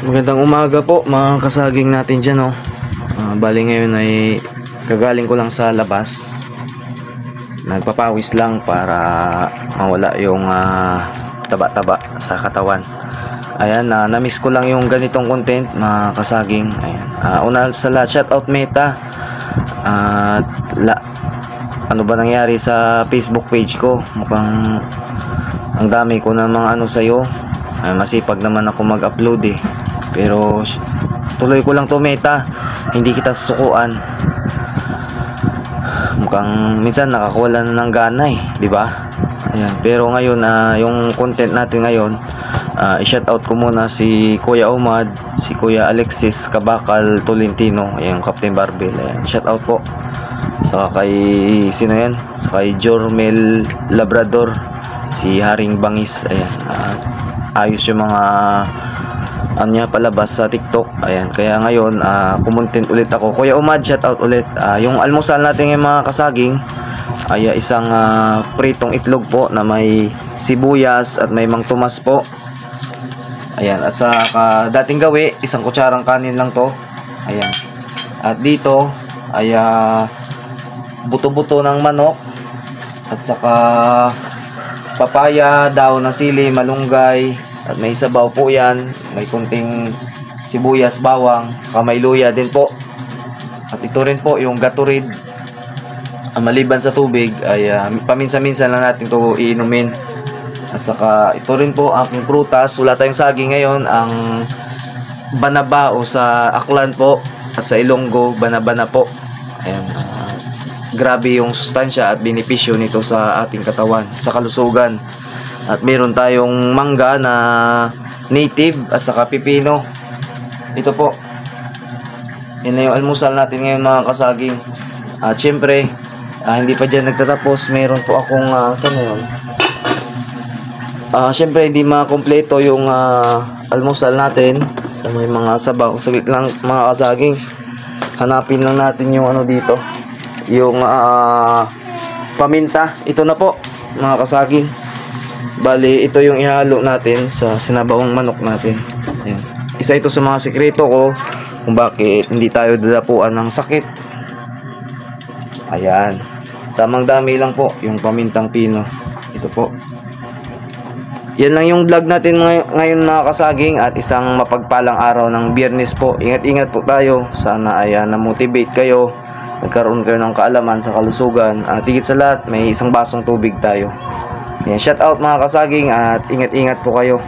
Magandang umaga po mga kasaging natin dyan, oh. Bali ngayon ay kagaling ko lang sa labas. Nagpapawis lang para mawala yung taba-taba sa katawan. Ayan, na-miss ko lang yung ganitong content mga kasaging. Ayan. Una sa lahat, shoutout Meta. Ano ba nangyari sa Facebook page ko? Mukhang ang dami ko na mga ano sa'yo. Masipag naman ako mag-upload eh. Pero tuloy ko lang to Meta, hindi kita susukuan. Mukhang minsan nakakawala na ng gana eh, di ba? Ayan, pero ngayon yung content natin ngayon, i-shoutout ko muna si Kuya Omad, si Kuya Alexis Kabakal Tolentino, ayan, Captain Barbell. Ayan, shoutout po. Saka kay sino yan? Saka kay Jormel Labrador, si Haring Bangis. Ayan, ayos yung mga niya palabas sa TikTok. Ayan, kaya ngayon kumontent ulit ako. Kuya Umad, shout out ulit. Yung almusal natin ng mga kasaging ay isang pritong itlog po na may sibuyas at may mang tumas po. Ayan, at sa dating gawi, isang kutsarang kanin lang to. Ayan. At dito ay buto-buto ng manok at saka papaya, daw ng sili, malunggay. At may sabaw po yan, may kunting sibuyas, bawang, saka may luya din po. At ito rin po yung Gatorade. Maliban sa tubig ay paminsan-minsan lang natin ito iinumin. At saka ito rin po aking prutas. Wala tayong saging ngayon, ang banaba o sa Aklan po at sa Ilonggo, banabana po. Ayan, grabe yung sustansya at benepisyo nito sa ating katawan, sa kalusugan. At meron tayong mangga na native at saka pipino. Ito po. Yan na yung almusal natin ngayon mga kasaging. At syempre, hindi pa dyan nagtatapos. Meron po akong, saan na yun? Syempre, hindi makompleto yung almusal natin. So, may mga sabaw. Saglit lang mga kasaging. Hanapin lang natin yung ano dito. Yung paminta. Ito na po mga kasaging. Bali, ito yung ihalo natin sa sinabawang manok natin. Ayan. Isa ito sa mga sikreto ko kung bakit hindi tayo dadapuan ng sakit. Ayan. Tamang dami lang po yung pamintang pino. Ito po. Yan lang yung vlog natin ngayon mga kasaging, at isang mapagpalang araw ng Biyernes po. Ingat-ingat po tayo. Sana ay na-motivate kayo. Nagkaroon kayo ng kaalaman sa kalusugan. At higit sa lahat, may isang basong tubig tayo. Yan, shout out mga kasaging at ingat-ingat po kayo.